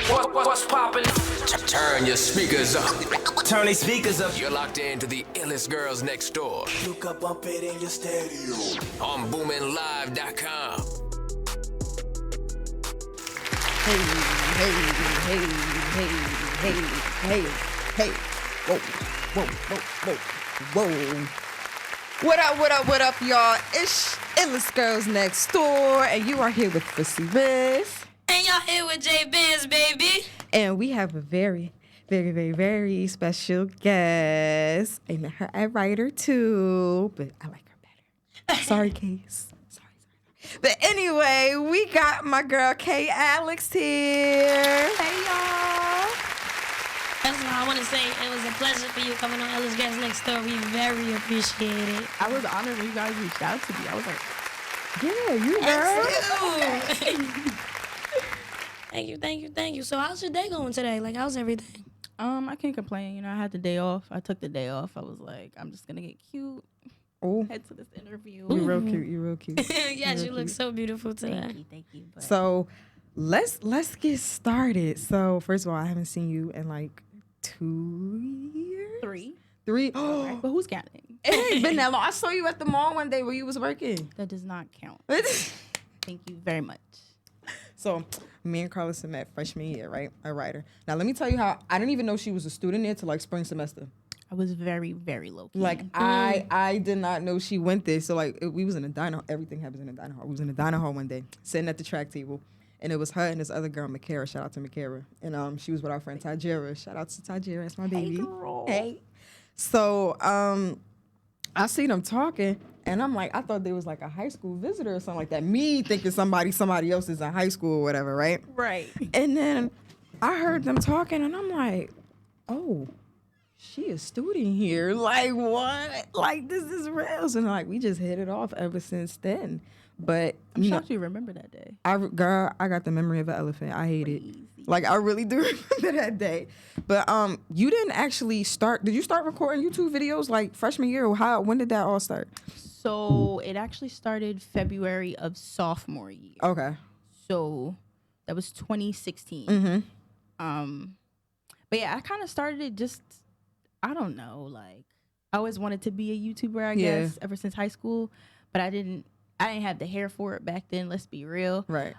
What's poppin'? Turn your speakers up. Turn these speakers up. You're locked into the illest girls next door. You can bump it in your stereo. On BoominLive.com. Hey. Whoa. What up, y'all? It's Illest Girls Next Door, and you are here with Fussy Riz. And y'all here with J Benz, baby. And we have a very special guest. I met her at Writer too, but I like her better. Sorry, Case. Sorry. But anyway, we got my girl K Alex here. Hey, y'all. First of all, I want to say it was a pleasure for you coming on Ellis Girls Next Door. We very appreciate it. I was honored when you guys reached out to me. I was like, Yeah, you girl. Thank you. So how's your day going today? Like, how's everything? I can't complain. You know, I had the day off. I took the day off. I was like, I'm just gonna get cute. Oh, Head to this interview. you real cute. Yes, you look so beautiful today. Thank you. But So let's get started. So first of all, I haven't seen you in like 2 years. Three. Oh, but who's counting? it ain't been that long. I saw you at the mall one day where you was working. That does not count. Thank you very much. So me and Carlos met freshman year, right? A writer. Now let me tell you how I didn't even know she was a student there till like spring semester. I was very, very low key. Like I did not know she went there. So like we was in a diner. Everything happens in a diner hall. We was in a diner hall one day, sitting at the track table, and it was her and this other girl, Makara. Shout out to Makara. And she was with our friend Tajira. Shout out to Tajira. That's my baby. Hey. So I see them talking, and I'm like, I thought they was like a high school visitor or something like that. Me thinking somebody else is in high school or whatever, right? Right. And then I heard them talking, and I'm like, oh, she a student here. Like, what? Like, this is real. And like, we just hit it off ever since then. But I'm shocked you remember that day. I got the memory of an elephant. I hate it. Like, I really do remember that day. But you didn't actually start. Did you start recording YouTube videos like freshman year? Or when did that all start? So it actually started February of sophomore year. Okay. So that was 2016. Mm-hmm. But yeah, I kind of started it just, I don't know, like I always wanted to be a YouTuber, I guess, ever since high school, but I didn't have the hair for it back then, let's be real. Right.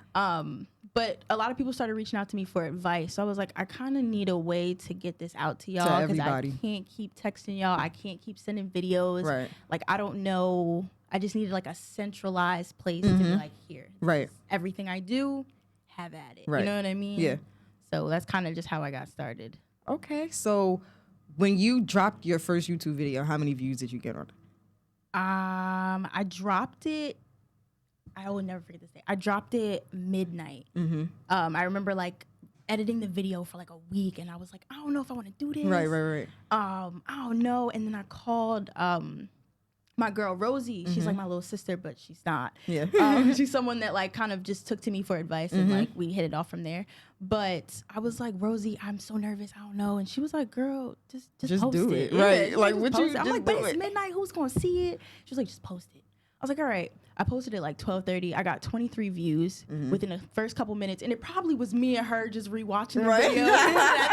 But a lot of people started reaching out to me for advice. So I was like, I kind of need a way to get this out to y'all, because I can't keep texting y'all. I can't keep sending videos. Right. Like, I don't know. I just needed like a centralized place to be like, here. Right. Everything I do, have at it. Right. You know what I mean? Yeah. So that's kind of just how I got started. Okay. So when you dropped your first YouTube video, how many views did you get on it? I dropped it. I will never forget this day. I dropped it midnight. Mm-hmm. I remember like editing the video for like a week, and I was like, I don't know if I want to do this. Right. I don't know. And then I called my girl Rosie. She's like my little sister, but she's not. Yeah. She's someone that like kind of just took to me for advice, and like we hit it off from there. But I was like, Rosie, I'm so nervous. I don't know. And she was like, girl, just post do it. Yeah, Right. Like, would you I'm just like, but do it's it? midnight. Who's gonna see it? She was like, just post it. I was like, all right. I posted it like 12:30. I got 23 views within the first couple minutes, and it probably was me and her just rewatching the video.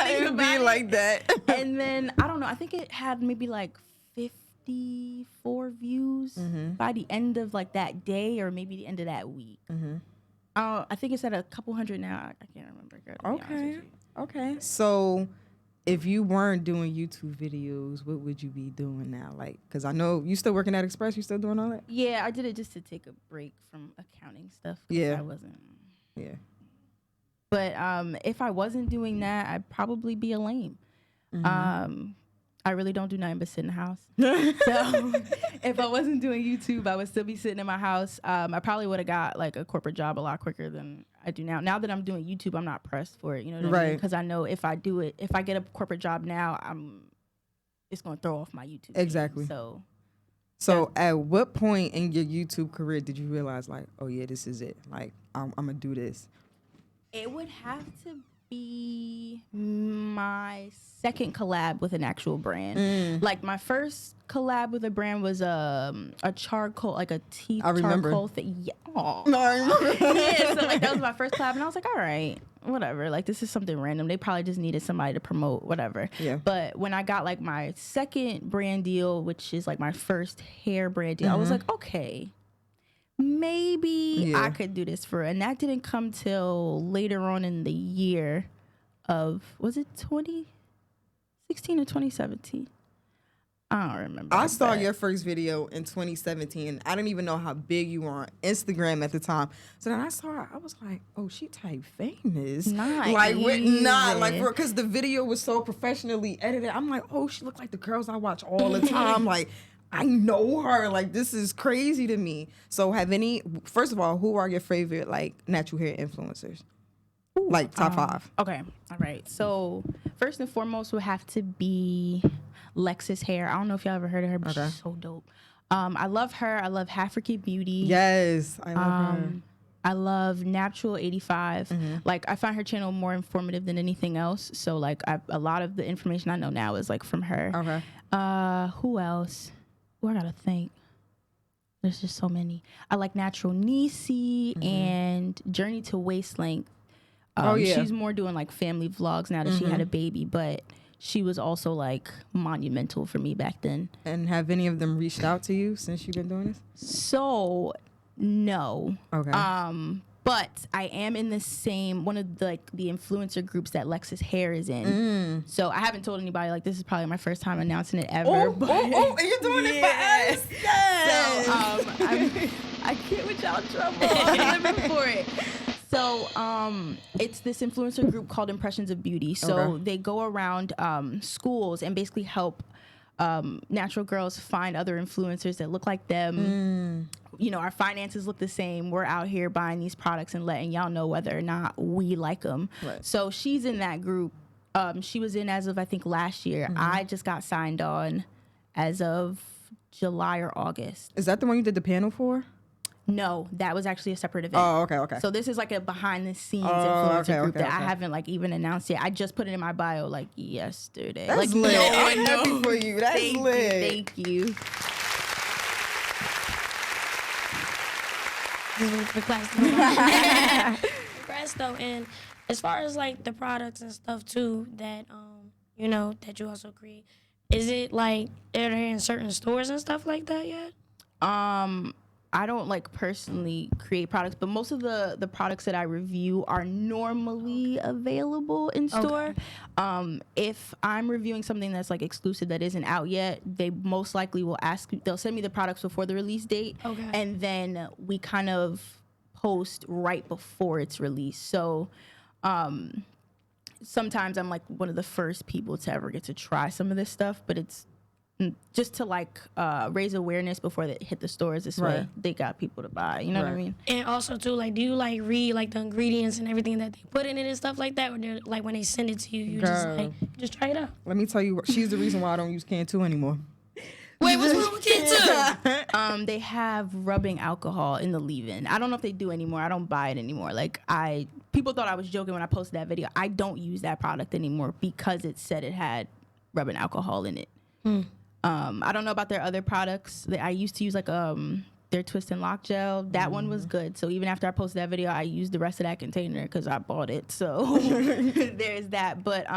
It would be like that. And then I don't know. I think it had maybe like 54 views by the end of like that day, or maybe the end of that week. I think it's at a couple hundred now. I can't remember. Girl, to be honest with you. Okay. So if you weren't doing YouTube videos, what would you be doing now? Like, because I know you still working at Express. You still doing all that? Yeah, I did it just to take a break from accounting stuff. Yeah. I wasn't. Yeah. But if I wasn't doing that, I'd probably be a lame. I really don't do nothing but sit in the house. So if I wasn't doing YouTube, I would still be sitting in my house. I probably would have got like a corporate job a lot quicker than I do now. Now that I'm doing YouTube, I'm not pressed for it. You know what I mean? Because I know if I do it, if I get a corporate job now, it's going to throw off my YouTube. Exactly. Game. So at what point in your YouTube career did you realize like, oh yeah, this is it? Like, I'm going to do this. It would have to be my second collab with an actual brand. Like my first collab with a brand was a charcoal, like a teeth charcoal thing. Yeah. No, I remember. Yeah, so like that was my first collab, and I was like, all right, whatever. Like, this is something random. They probably just needed somebody to promote, whatever. Yeah. But when I got, like, my second brand deal, which is, like, my first hair brand deal, I was like, okay, maybe I could do this for, and that didn't come till later on in the year of, was it 2016 or 2017? I don't remember. I saw your first video in 2017. I didn't even know how big you were on Instagram at the time. So then I saw her. I was like, oh, she type famous. Not like, even. Because the video was so professionally edited. I'm like, oh, she looked like the girls I watch all the time. Like, I know her. Like, this is crazy to me. So first of all, who are your favorite, like, natural hair influencers? Like, top 5. Okay. All right. So first and foremost would have to be Lexus Hair. I don't know if y'all ever heard of her, but she's so dope. I love her. I love African Beauty. Yes, I love her. I love Natural 85. Like, I find her channel more informative than anything else. So, like, a lot of the information I know now is, like, from her. Okay. Who else? Oh, I gotta think. There's just so many. I like Natural Nisi and Journey to Waist Length. She's more doing, like, family vlogs now that she had a baby, but she was also, like, monumental for me back then. And have any of them reached out to you since you've been doing this? So, no. Okay. But I am in the same, one of the, like, the influencer groups that Lexus Hair is in. So I haven't told anybody, like, this is probably my first time announcing it ever. And you're doing it for us? Yes. So I can't with y'all trouble. I'm living for it. So it's this influencer group called Impressions of Beauty. So they go around schools and basically help natural girls find other influencers that look like them. You know, our finances look the same. We're out here buying these products and letting y'all know whether or not we like them. Right. So she's in that group. She was in as of, I think, last year. I just got signed on as of July or August. Is that the one you did the panel for? No, that was actually a separate event. Oh, okay. So this is like a behind the scenes influencer group that okay. I haven't, like, even announced yet. I just put it in my bio, like, yesterday. That's like, lit. no I'm one happy knows. for you. That's lit. Thank you. Congrats though, and as far as, like, the products and stuff too that you know that you also create, is it like are they in certain stores and stuff like that yet? I don't, like, personally create products, but most of the products that I review are normally available in store. If I'm reviewing something that's, like, exclusive that isn't out yet, they most likely will they'll send me the products before the release date. And then we kind of post right before it's released. So sometimes I'm, like, one of the first people to ever get to try some of this stuff, but it's just to, like, raise awareness before they hit the stores. This way they got people to buy, you know what I mean? And also too, like, do you, like, read, like, the ingredients and everything that they put in it and stuff like that, or they're, like, when they send it to you, you just try it out? Let me tell you, she's the reason why I don't use Can 2 anymore. Wait, what's wrong with Can 2? They have rubbing alcohol in the leave-in. I don't know if they do anymore. I don't buy it anymore. Like, people thought I was joking when I posted that video. I don't use that product anymore because it said it had rubbing alcohol in it. I don't know about their other products. I used to use, like, their Twist and Lock gel. That one was good. So even after I posted that video, I used the rest of that container because I bought it. So there's that. But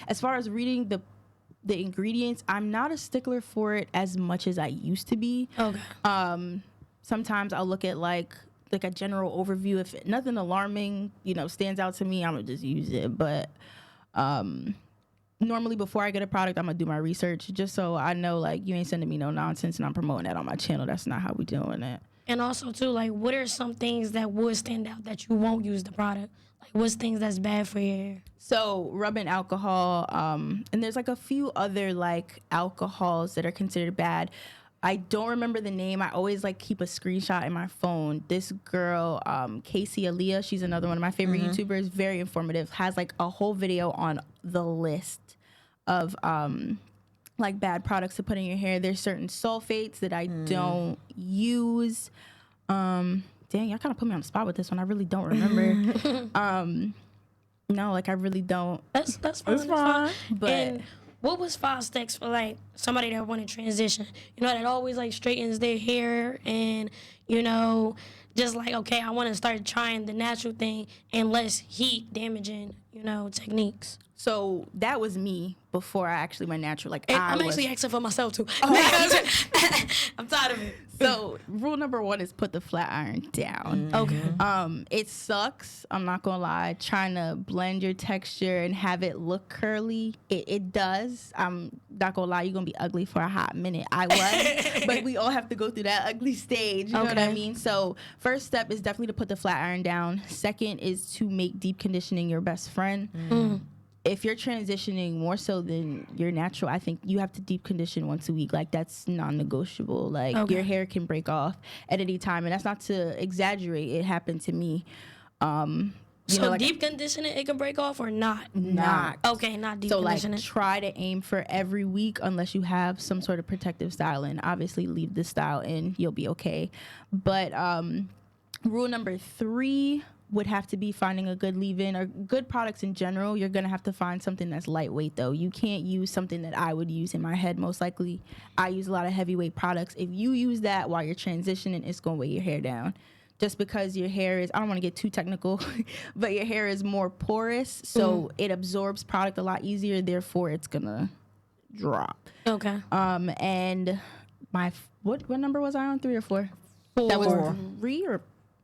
as far as reading the ingredients, I'm not a stickler for it as much as I used to be. Sometimes I'll look at, like a general overview. If nothing alarming, stands out to me, I'm gonna just use it. But normally before I get a product, I'm gonna do my research just so I know, like, you ain't sending me no nonsense and I'm promoting that on my channel. That's not how we doing it. And also too, like, what are some things that would stand out that you won't use the product? Like, what's things that's bad for your hair? So rubbing alcohol, and there's, like, a few other, like, alcohols that are considered bad. I don't remember the name. I always, like, keep a screenshot in my phone. This girl, Casey Aaliyah, she's another one of my favorite YouTubers, very informative, has, like, a whole video on the list of, like, bad products to put in your hair. There's certain sulfates that I don't use. Dang, y'all kind of put me on the spot with this one. I really don't remember. No, like, I really don't. That's fine. That's fine. But and what was 5 steps for, like, somebody that want to transition? That always, like, straightens their hair and, just like, okay, I want to start trying the natural thing and less heat damaging, techniques? So that was me before I actually went natural. Like And I I'm was, actually asking for myself too. Because I'm tired of it. so rule number 1 is put the flat iron down. Okay. It sucks. I'm not gonna lie. Trying to blend your texture and have it look curly, it does. I'm not gonna lie. You're gonna be ugly for a hot minute. I was, but we all have to go through that ugly stage. You know what I Okay. mean? So first step is definitely to put the flat iron down. Second is to make deep conditioning your best friend. If you're transitioning more so than your natural, I think you have to deep condition once a week. Like that's non-negotiable. Like Okay. your hair can break off at any time, and that's not to exaggerate. It happened to me. So deep conditioning, it can break off or not? Not. Okay, not deep So conditioning. like try to aim for every week unless you have some sort of protective style in. Obviously leave the style in, you'll be okay. But rule number 3 would have to be finding a good leave-in or good products in general. You're gonna have to find something that's lightweight though. You can't use something that I would use in my head. Most likely I use a lot of heavyweight products. If you use that while you're transitioning, it's gonna weigh your hair down. Just because your hair is, I don't want to get too technical, but your hair is more porous, so it absorbs product a lot easier, therefore it's gonna drop. Okay. And my, what number was I on, 3 or 4? 4. That was 3 or?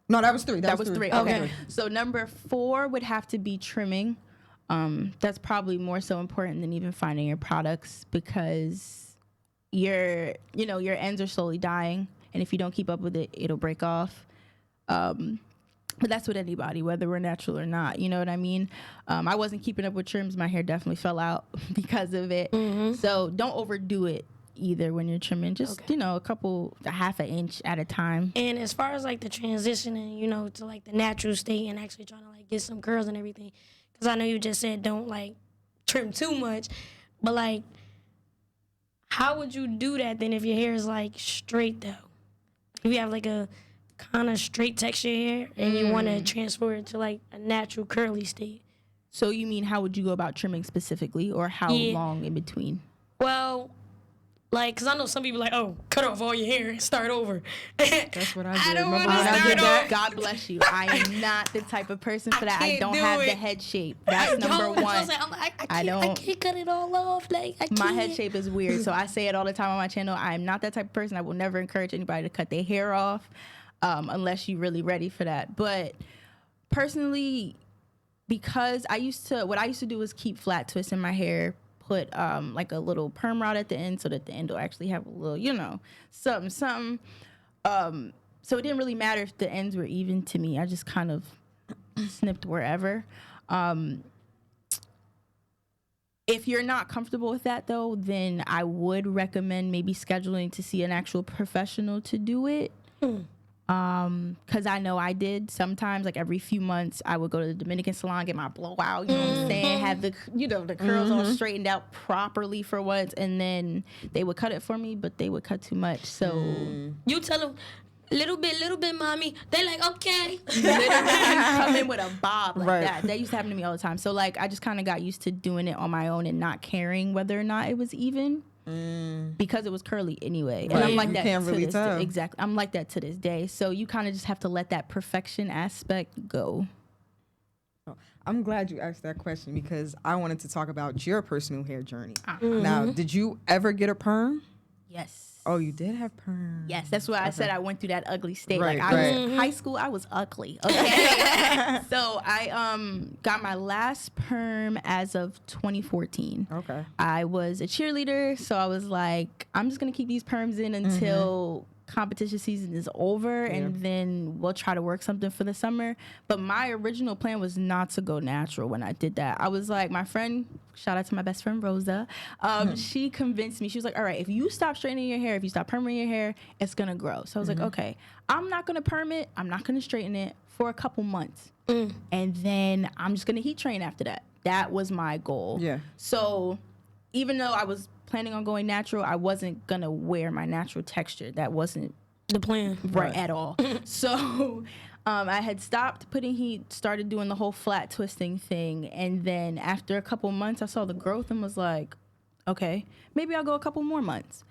No, that was 3. That was 3. Okay. Okay. So number 4 would have to be trimming. That's probably more so important than even finding your products because your ends are slowly dying, and if you don't keep up with it, it'll break off. But that's with anybody, whether we're natural or not. You know what I mean? I wasn't keeping up with trims. My hair definitely fell out because of it. So don't overdo it either when you're trimming. Just, a half an inch at a time. And as far as like the transitioning, to like the natural state and actually trying to like get some curls and everything, because I know you just said don't like trim too much, but like, how would you do that then if your hair is like straight though? If you have like a kind of straight texture hair and you want to transfer it to like a natural curly state. So you mean how would you go about trimming specifically, or how long in between? Well, like, because I know some people like, oh, cut off all your hair and start over. That's what I did. I don't Remember want to when I start did that? over. God bless you. I am not the type of person for that. I can't don't do have it. the head shape. That's number Yo, one. I can't cut it all off. Like, I can't. My head shape is weird, so I say it all the time on my channel. I am not that type of person. I will never encourage anybody to cut their hair off unless you're really ready for that. But personally, because what I used to do was keep flat twists in my hair, put like a little perm rod at the end so that the end will actually have a little, something. So it didn't really matter if the ends were even to me. I just kind of snipped wherever. If you're not comfortable with that though, then I would recommend maybe scheduling to see an actual professional to do it. Cause I know I did sometimes, like every few months I would go to the Dominican salon, get my blowout, you know what I'm saying? Have the, the curls all straightened out properly for once. And then they would cut it for me, but they would cut too much. So You tell them, little bit, mommy. They like, okay. literally come in with a bob like Right. that. That used to happen to me all the time. So like, I just kind of got used to doing it on my own and not caring whether or not it was even. Because it was curly anyway. And I'm like You that can't to really this tell. exactly. I'm like that to this day. So you kind of just have to let that perfection aspect go. I'm glad you asked that question because I wanted to talk about your personal hair journey. Now, did you ever get a perm? Yes. Oh, you did have perm. Yes, that's why I said I went through that ugly state. Right, like I was right. in high school, I was ugly. Okay. So I got my last perm as of 2014. Okay. I was a cheerleader, so I was like, I'm just gonna keep these perms in until competition season is over, and then we'll try to work something for the summer. But my original plan was not to go natural when I did that. I was like, my friend, shout out to my best friend Rosa, she convinced me. She was like, all right, if you stop straightening your hair, if you stop perming your hair, it's gonna grow. So I was like, okay, I'm not gonna perm it, I'm not gonna straighten it for a couple months, and then I'm just gonna heat train after that. That was my goal. Yeah. So even though I was planning on going natural, I wasn't gonna wear my natural texture. That wasn't The plan. right at all. So I had stopped putting heat, started doing the whole flat twisting thing, and then after a couple months I saw the growth and was like, okay, maybe I'll go a couple more months.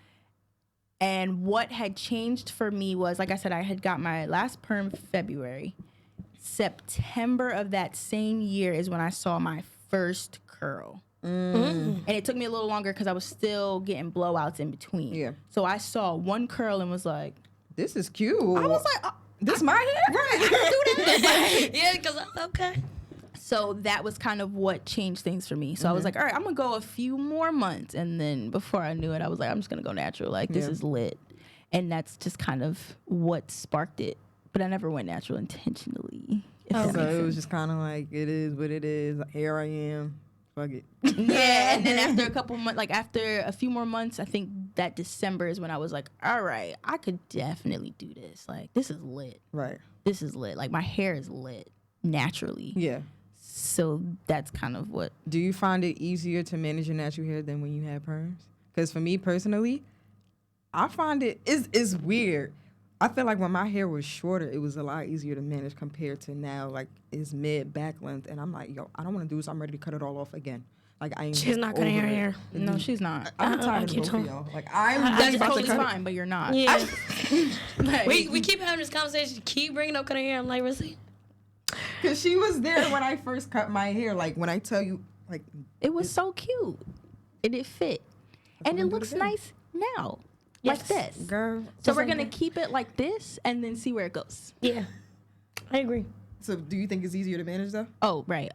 And what had changed for me was, like I said, I had got my last perm February. September of that same year is when I saw my first curl. And it took me a little longer because I was still getting blowouts in between. Yeah. So I saw one curl and was like, This is cute. I was like, oh, this my hair? right, I can do this. Yeah, because okay. So that was kind of what changed things for me. So I was like, all right, I'm going to go a few more months. And then before I knew it, I was like, I'm just going to go natural. Like, this is lit. And that's just kind of what sparked it. But I never went natural intentionally. if that So makes it was sense. just kind of like, it is what it is. Here I am. Fuck it. Yeah, and then after a couple months, like after a few more months, I think that December is when I was like, all right, I could definitely do this. Like, this is lit. Right. This is lit. Like, my hair is lit naturally. Yeah. So that's kind of what. Do you find it easier to manage your natural hair than when you have perms? Because for me personally, I find it's weird. I feel like when my hair was shorter, it was a lot easier to manage compared to now. Like, it's mid back length, and I'm like, yo, I don't want to do this. I'm ready to cut it all off again. Like, I ain't. She's not cutting her over it. hair. No, she's not. I'm I tired of keep both of telling- y'all. Like, I'm I- really That's about to totally cut it. fine, but you're not. Yeah. Like, we keep having this conversation. Keep bringing up cutting hair. I'm like, really? Because she was there when I first cut my hair. Like, when I tell you, like, it was so cute. And it fit. And it what I'm looks gonna do. nice now. Yes. Like this. girl. So we're going to keep it like this and then see where it goes. Yeah, I agree. So, do you think it's easier to manage though? Oh, right.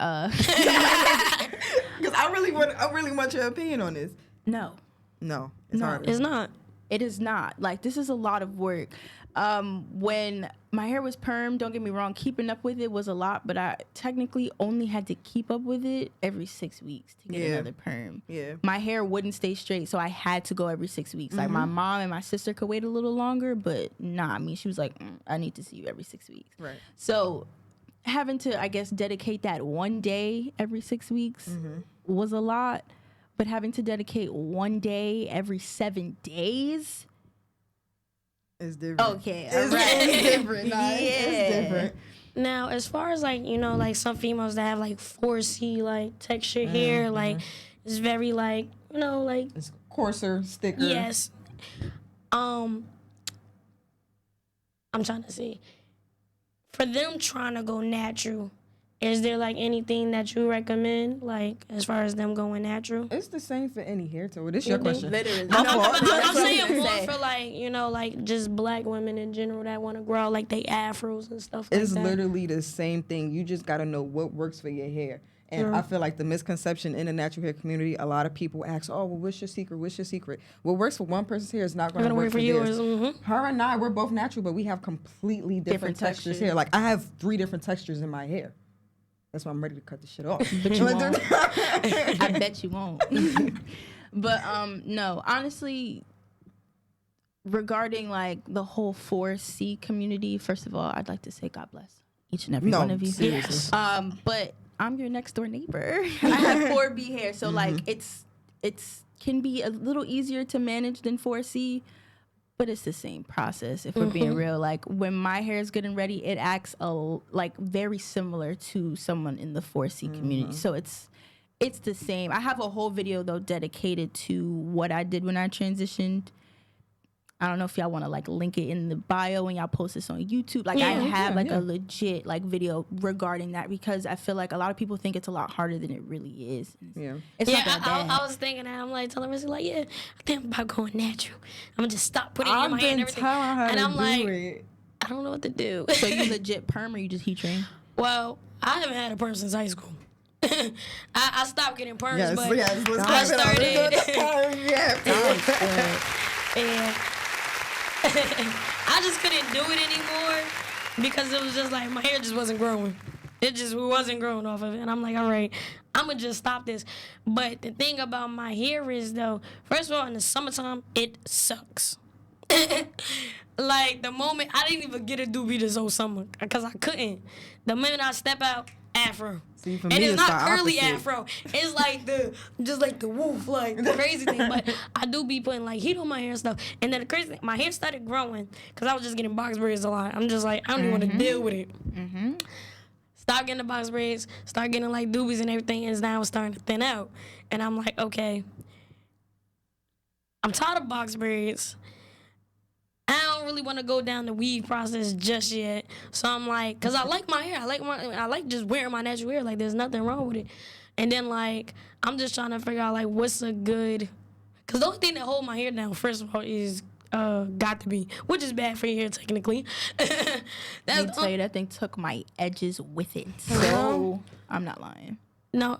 Because I really want your opinion on this. No. No, it's No, hard. It's not. It is not. Like, this is a lot of work. When my hair was permed, don't get me wrong, keeping up with it was a lot, but I technically only had to keep up with it every 6 weeks to get Yeah. another perm. Yeah. My hair wouldn't stay straight, so I had to go every 6 weeks. Like, my mom and my sister could wait a little longer, but nah, I mean, she was like, I need to see you every 6 weeks. Right. So having to, I guess, dedicate that one day every 6 weeks was a lot, but having to dedicate one day every 7 days. It's different. Okay, It's, alright. it's different. Nah, Yeah. It's different. Now, as far as like, you know, like some females that have like 4C like texture hair, like it's very like, you know, like It's coarser, thicker. yes. I'm trying to see. For them trying to go natural, is there like anything that you recommend, like as far as them going natural? It's the same for any hair tone. This your You question. think? Literally. My fault. I'm what saying I was more gonna say. for like, you know, like just black women in general that want to grow like they afros and stuff like It's that. literally the same thing. You just got to know what works for your hair. And I feel like the misconception in the natural hair community, a lot of people ask, oh, well, what's your secret? What's your secret? What works for one person's hair is not going to Gonna work work for for yours. yours. Her and I, we're both natural, but we have completely different textures textures. here. Like, I have 3 different textures in my hair. That's why I'm ready to cut this shit off. But you won't. I bet you won't. But no, honestly, regarding like the whole 4C community, first of all, I'd like to say God bless each and every No, one of you. seriously. Yes. But I'm your next door neighbor. I have 4B hair, so like it's can be a little easier to manage than 4C. But it's the same process, if we're being real. Like, when my hair is good and ready, it acts like very similar to someone in the 4C community. So it's the same. I have a whole video, though, dedicated to what I did when I transitioned. I don't know if y'all want to, like, link it in the bio and y'all post this on YouTube. Like, I have, a legit, like, video regarding that because I feel like a lot of people think it's a lot harder than it really is. Yeah. It's Yeah, not that bad. I was thinking that. I'm like telling her, like, yeah, I think I'm about going natural. I'm gonna just stop putting it in I've my hair and been everything. telling her And to I'm do like, it. I don't know what to do. So you legit perm or you just heat train? Well, I haven't had a perm since high school. I stopped getting perms, Yes, but yes. Let's I clap it up. started. Yeah. And I just couldn't do it anymore because it was just like my hair just wasn't growing. It just wasn't growing off of it. And I'm like, all right, I'm going to just stop this. But the thing about my hair is, though, first of all, in the summertime, it sucks. Like, the moment, I didn't even get a doobie this whole summer because I couldn't. The minute I step out, afro. See, for And me, it's it's not the curly opposite. afro. It's like just like the woof, like the crazy thing. But I do be putting like heat on my hair and stuff. And then the crazy thing, my hair started growing because I was just getting box braids a lot. I'm just like, I don't even want to deal with it. Start getting the box braids, start getting like doobies and everything, and now it's starting to thin out. And I'm like, okay, I'm tired of box braids. don't really want to go down the weave process just yet. So I'm like, cause I like my hair. I like just wearing my natural hair. Like there's nothing wrong with it. And then like I'm just trying to figure out like what's a good. Cause the only thing that hold my hair down, first of all, is got to be, which is bad for your hair technically. Let me tell you, that thing took my edges with it. So I'm not lying. No,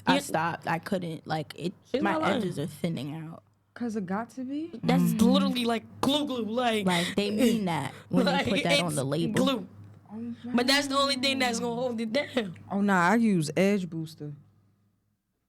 I stopped. I couldn't. Like it. She's My not lying. edges are thinning out. Cause it got to be. That's literally like glue, like they mean that when like, they put that it's on the label. glue. But that's the only thing that's gonna hold it down. Oh nah, I use Edge Booster.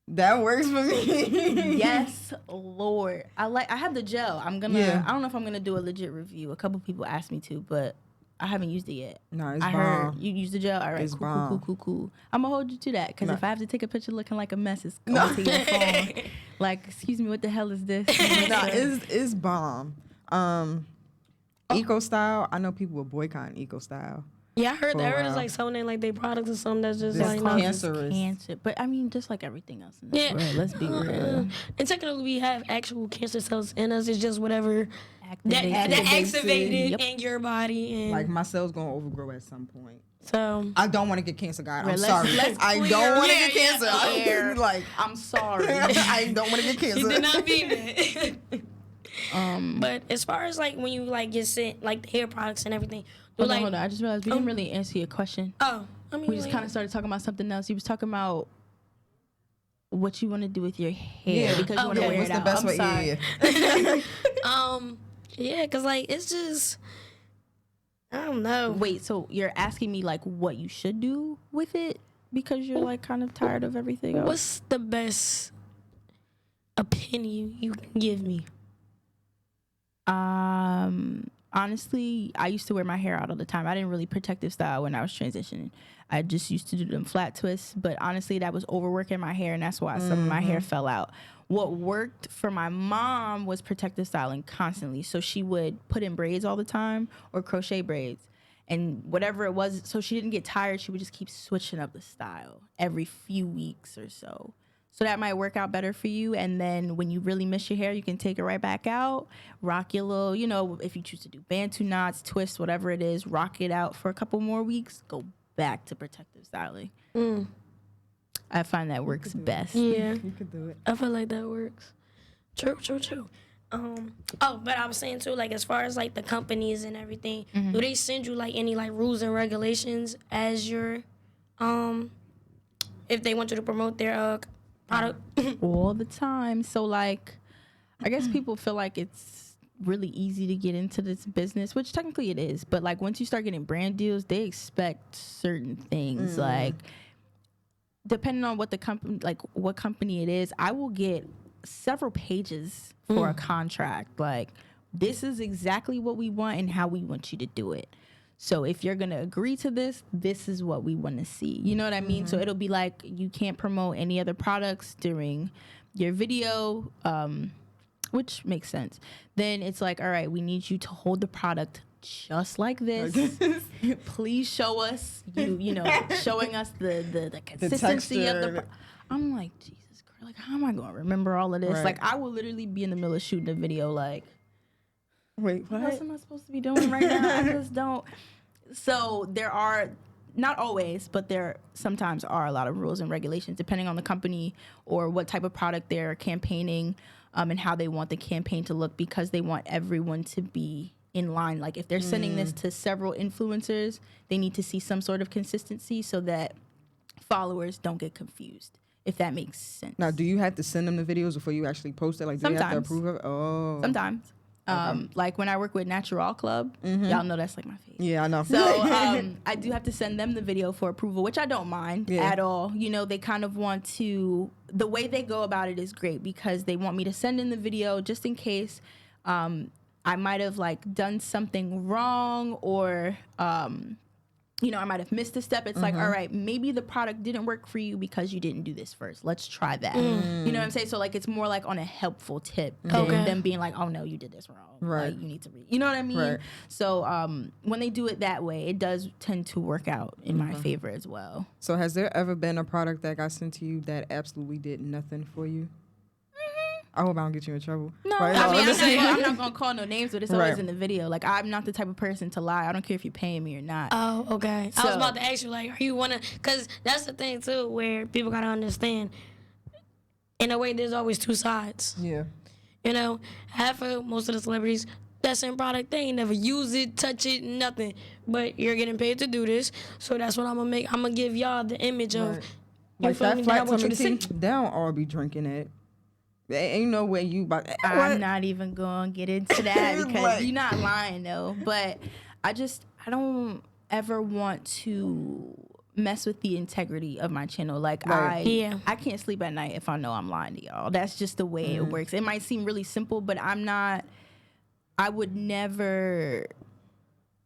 That works for me. Yes, Lord. I have the gel. I don't know if I'm gonna do a legit review. A couple people asked me to, but I haven't used it yet. No, it's I bomb. heard you use the gel. All right, It's cool. I'm gonna hold you to that because No. if I have to take a picture looking like a mess, it's going to your phone. Like, excuse me, what the hell is this? No, it's bomb. Eco Style. I know people were boycotting Eco Style. Yeah, I heard For that. a I heard it's while. like something like they products or something that's just It's like called no. cancerous. Cancer, but I mean, just like everything else in this Yeah. world, let's be real. And technically, we have actual cancer cells in us. It's just whatever that Activated. activated Yep. in your body, and Like my cells gonna overgrow at some point. so I don't want to get cancer, God. I'm Right, sorry. let's I clear- don't want to Yeah, get cancer. yeah. Like I'm sorry. I don't want to get he cancer. did not mean that. But as far as like when you like get sent like the hair products and everything, Hold like on. I just realized we didn't really answer your question. oh, I mean We just like, kind of started talking about something else. You was talking about what you want to do with your hair Yeah. because you want to Okay. wear What's it the out. best I'm way? sorry. Yeah. yeah, cause like it's just I don't know. Wait, so you're asking me like what you should do with it because you're like kind of tired of everything else? What's the best opinion you can give me? Honestly, I used to wear my hair out all the time. I didn't really protective style when I was transitioning. I just used to do them flat twists, but honestly, that was overworking my hair, and that's why some of my hair fell out. What worked for my mom was protective styling constantly. So she would put in braids all the time or crochet braids. And whatever it was, so she didn't get tired, she would just keep switching up the style every few weeks or so. So that might work out better for you. And then when you really miss your hair, you can take it right back out, rock your little, if you choose to do Bantu knots, twists, whatever it is, rock it out for a couple more weeks, go back to protective styling. I find that works best. Yeah, You could do it. I feel like that works. True. But I was saying too, like as far as like the companies and everything, do they send you like any like rules and regulations as your if they want you to promote their product? All the time. So like, I guess people feel like it's really easy to get into this business, which technically it is. But like once you start getting brand deals, they expect certain things. Like depending on what the company, like what company it is, I will get several pages for a contract. Like this is exactly what we want and how we want you to do it. So if you're going to agree to this, this is what we want to see. You know what I mean? So it'll be like you can't promote any other products during your video, which makes sense. Then it's like, all right, we need you to hold the product just like this. Please show us, showing us the consistency of the texture. I'm like, Jesus Christ, like how am I going to remember all of this? Right. Like I will literally be in the middle of shooting a video like, Wait, what what? else am I supposed to be doing right now? I just don't. So there are, not always, but there sometimes are a lot of rules and regulations depending on the company or what type of product they're campaigning and how they want the campaign to look because they want everyone to be in line. Like if they're sending this to several influencers, they need to see some sort of consistency so that followers don't get confused, if that makes sense. Now, do you have to send them the videos before you actually post it? Like, do you have to Sometimes. approve of it? Oh. Sometimes. Like when I work with Natural Club, y'all know that's like my favorite. Yeah, I know. So I do have to send them the video for approval, which I don't mind at all. They kind of want to, the way they go about it is great because they want me to send in the video just in case I might have like done something wrong or, I might have missed a step. It's like, all right, maybe the product didn't work for you because you didn't do this first. Let's try that. You know what I'm saying? So like, it's more like on a helpful tip than them being like, oh no, you did this wrong. Right. Like, you need to read. You know what I mean? Right. So when they do it that way, it does tend to work out in my favor as well. So has there ever been a product that got sent to you that absolutely did nothing for you? I hope I don't get you in trouble. No, Right? I mean, No, I'm not gonna call no names, but it's always Right. in the video. Like, I'm not the type of person to lie. I don't care if you're paying me or not. Oh, okay. I So- was about to ask you, like, are you wanna? Cause that's the thing too, where people gotta understand. In a way, there's always two sides. Yeah. You know, half of most of the celebrities, that same product, they ain't never use it, touch it, nothing. But you're getting paid to do this, so that's what I'm gonna make. I'm gonna give y'all the image of. Right. You Like feel that me? That I flat want you tummy to see. tea, they don't all be drinking it. There ain't no way you about. I'm not even gonna get into that because Like- you're not lying though. But I don't ever want to mess with the integrity of my channel. Like Right. Yeah. I can't sleep at night if I know I'm lying to y'all. That's just the way it works. It might seem really simple, but I would never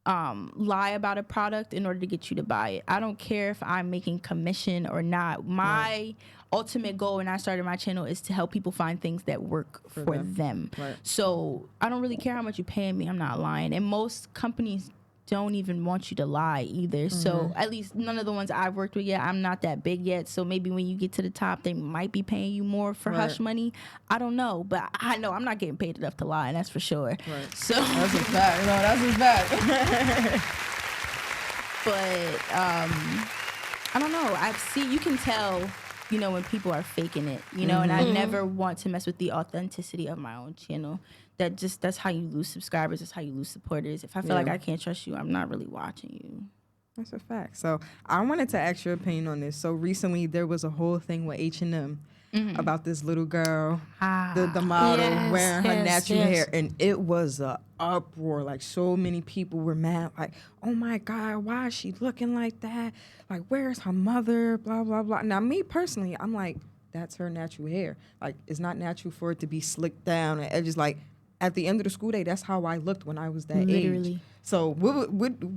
lie about a product in order to get you to buy it. I don't care if I'm making commission or not. My ultimate goal when I started my channel is to help people find things that work for them. Right. So I don't really care how much you paying me. I'm not lying. And most companies don't even want you to lie either. So at least none of the ones I've worked with yet, I'm not that big yet. So maybe when you get to the top, they might be paying you more for hush money. I don't know. But I know I'm not getting paid enough to lie, and that's for sure. Right. So That's a fact. No, that's a fact. but I don't know. You can tell, when people are faking it, and I never want to mess with the authenticity of my own channel. That's how you lose subscribers. That's how you lose supporters. If I feel like I can't trust you, I'm not really watching you. That's a fact. So I wanted to ask your opinion on this. So recently there was a whole thing with H&M about this little girl, the model Yes, wearing her yes, natural yes. hair, and it was a uproar. Like so many people were mad. Like, oh my God, why is she looking like that? Like, where's her mother? Blah blah blah. Now me personally, I'm like, that's her natural hair. Like, it's not natural for it to be slicked down and edges. Like, at the end of the school day, that's how I looked when I was that age. Literally. So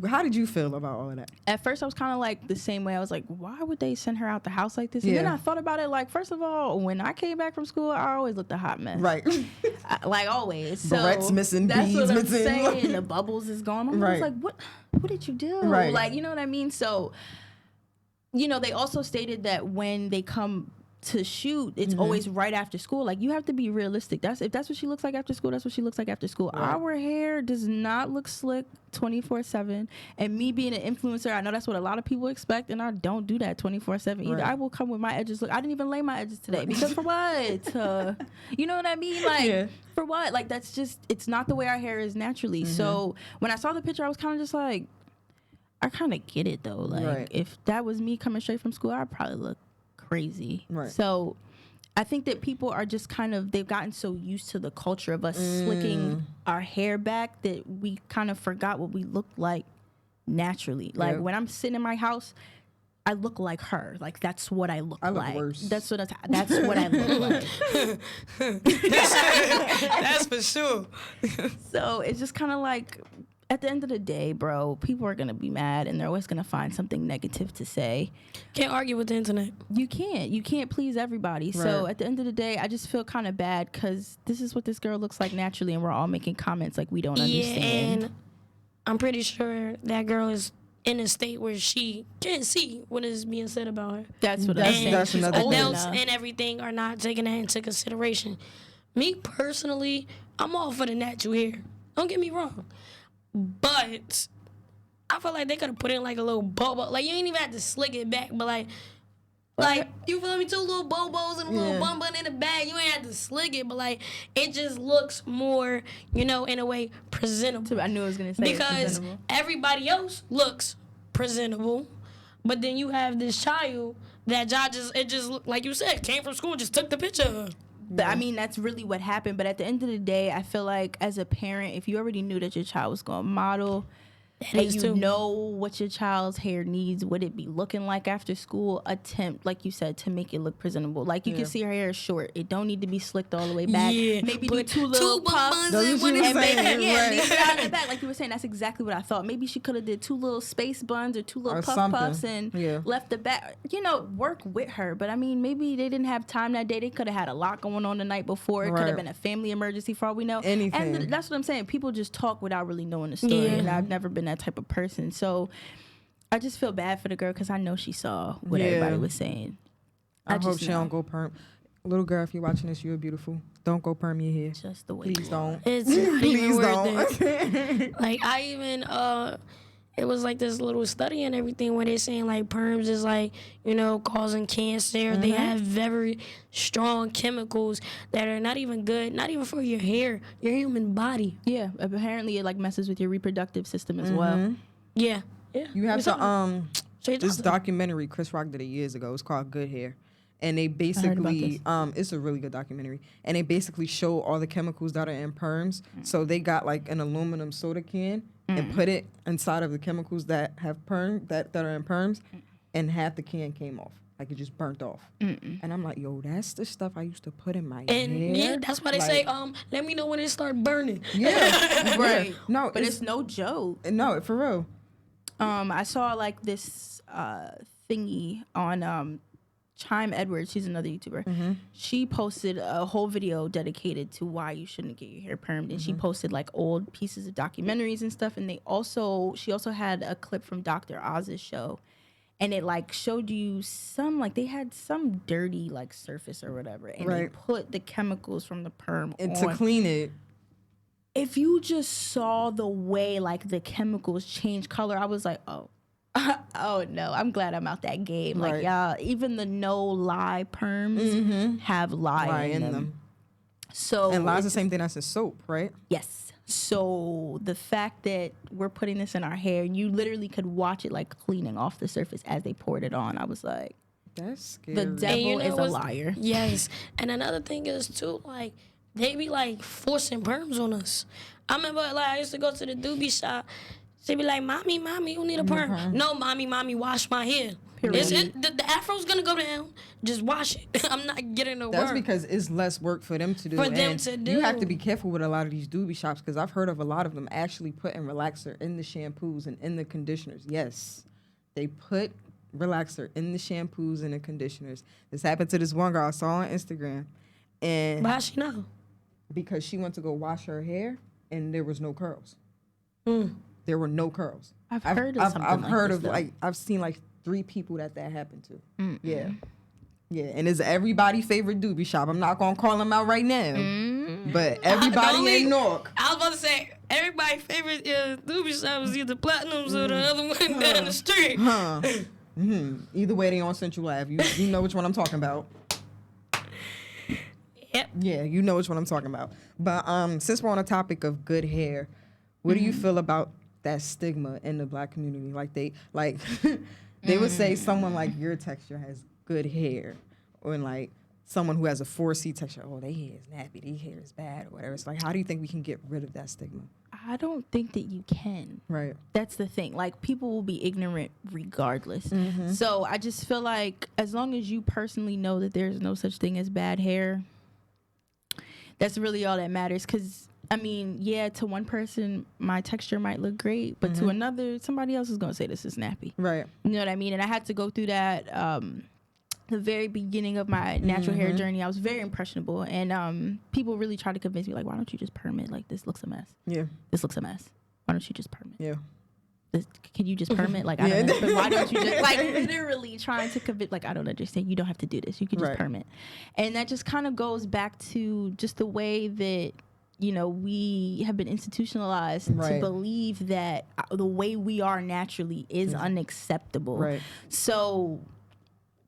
how did you feel about all of that? At first, I was kind of like the same way. I was like, why would they send her out the house like this? And then Yeah. I thought about it. Like, first of all, when I came back from school, I always looked a hot mess. Right. Like always. So Barrettes missing, that's beads what I'm missing. saying. The bubbles is gone. I'm Right. like, what did you do? Right. Like, you know what I mean? So, they also stated that when they come to shoot, it's always right after school. Like, you have to be realistic. If that's what she looks like after school, that's what she looks like after school. Right. Our hair does not look slick 24/7. And me being an influencer, I know that's what a lot of people expect, and I don't do that 24/7 either. Right. I will come with my edges. Look, I didn't even lay my edges today because for what? You know what I mean? Like, Yeah. for what? Like, that's just, it's not the way our hair is naturally. So when I saw the picture, I was kind of just like, I kind of get it though. Like, Right. if that was me coming straight from school, I'd probably look crazy. Right. So I think that people are just they've gotten so used to the culture of us slicking our hair back that we kind of forgot what we look like naturally. Like, Yeah. when I'm sitting in my house, I look like her. Like, that's what I look I look like. worse. That's what I look like. That's for sure. So it's just kind of like, at the end of the day, bro, people are gonna be mad and they're always gonna find something negative to say. Can't argue with the internet. You can't please everybody. So Right. at the end of the day, I just feel kind of bad because this is what this girl looks like naturally, and we're all making comments like we don't understand. And I'm pretty sure that girl is in a state where she can't see what is being said about her. That's what I'm That's- saying. that's She's another old thing. Adults enough. and everything are not taking that into consideration. Me personally, I'm all for the natural hair. Don't get me wrong. But I feel like they could have put in like a little bobo. Like, you ain't even have to slick it back, but like you feel me? 2 little bobos and a little bun bun in the back. You ain't have to slick it, but like, it just looks more, in a way, presentable. I knew I was gonna say Because presentable. everybody else looks presentable, but then you have this child that it just looked like you said, came from school, just took the picture of her. I mean, that's really what happened. But at the end of the day, I feel like as a parent, if you already knew that your child was going to model, and is you too. know what your child's hair needs, what it be looking like after school, attempt, like you said, to make it look presentable. Like, you can see her hair is short. It don't need to be slicked all the way back. Yeah, Maybe do put 2 little bun puffs. buns That's in what one you of was the saying. back. Yeah, Right. leave it out in the back. Like you were saying, that's exactly what I thought. Maybe she could have did 2 little space buns or 2 little Or puff something. puffs and Yeah. left the back. Work with her. But I mean, maybe they didn't have time that day. They could have had a lot going on the night before. It could Right. have been a family emergency for all we know. Anything. And that's what I'm saying. People just talk without really knowing the story. Yeah. And I've never been that type of person. So I just feel bad for the girl because I know she saw what Yeah. everybody was saying. I hope just she know. don't go perm. Little girl, if you're watching this, you're beautiful. Don't go perm your hair. Just the way. Please don't. It's not even Please worth it. don't. Like I even it was like this little study and everything where they're saying like perms is like, you know, causing cancer. They have very strong chemicals that are not even good, not even for your hair, your human body. Yeah, apparently it like messes with your reproductive system as well. Yeah. You have to Straight this up. documentary Chris Rock did it years ago. It's called Good Hair. And they basically it's a really good documentary. And they basically show all the chemicals that are in perms. So they got like an aluminum soda can and put it inside of the chemicals that have perm that are in perms, and half the can came off. Like it just burnt off. And I'm like, yo, that's the stuff I used to put in my hair. And yeah, that's why they say, let me know when it start burning. Yeah, Right. No, But it's no joke. no, for real. I saw like this thingy on Chime Edwards. She's another YouTuber. She posted a whole video dedicated to why you shouldn't get your hair permed, and she posted like old pieces of documentaries and stuff. And she also had a clip from Dr. Oz's show, and it like showed you some like they had some dirty like surface or whatever, and they put the chemicals from the perm And on. to clean it. If you just saw the way like the chemicals change color, I was like, oh. Oh no, I'm glad I'm out that game. Like, y'all, even the no lie perms have lye in them. So And lie's the same thing as a soap, right? yes. So the fact that we're putting this in our hair, you literally could watch it like cleaning off the surface as they poured it on. I was like, That's scary. the devil you know is a what's- liar. Yes. And another thing is too, like, they be like forcing perms on us. I remember like I used to go to the doobie shop. She'd be like, mommy, you need a perm. No, mommy, wash my hair. The afro's gonna go down. Just wash it. I'm not getting no That's work. because it's less work for them to do. For them and to You have do. to be careful with a lot of these doobie shops because I've heard of a lot of them actually putting relaxer in the shampoos and in the conditioners. Yes, they put relaxer in the shampoos and the conditioners. This happened to this one girl I saw on Instagram. And But how she know? because she went to go wash her hair and there was no curls. There were no curls. I've heard of something like heard this, of though. like I've seen like 3 people that happened to. Yeah. Yeah, and it's everybody's favorite doobie shop. I'm not gonna call them out right now, but everybody in Newark. I was about to say, everybody's favorite doobie shop was either Platinums or the other one down the street. Either way, they on Central Ave. You know which one I'm talking about. Yep. Yeah, you know which one I'm talking about. But since we're on the topic of good hair, what do you feel about that stigma in the black community? Like they would say someone like your texture has good hair, or like someone who has a 4C texture, oh, their hair is nappy, their hair is bad, or whatever. It's like, how do you think we can get rid of that stigma? I don't think that you can. Right. That's the thing. Like, people will be ignorant regardless. So I just feel like as long as you personally know that there's no such thing as bad hair, that's really all that matters. Because, I mean, yeah, to one person, my texture might look great, but to another, somebody else is going to say this is nappy. Right. You know what I mean? And I had to go through that the very beginning of my natural hair journey. I was very impressionable. And people really try to convince me, like, why don't you just perm it? Like, this looks a mess. Yeah. This looks a mess. Why don't you just perm it? Yeah. Can you just perm it? Like, I don't know. But why don't you just, like, literally trying to convince, like, I don't understand. You don't have to do this. You can just perm it. And that just kind of goes back to just the way that, you know, we have been institutionalized to believe that the way we are naturally is unacceptable. Right. So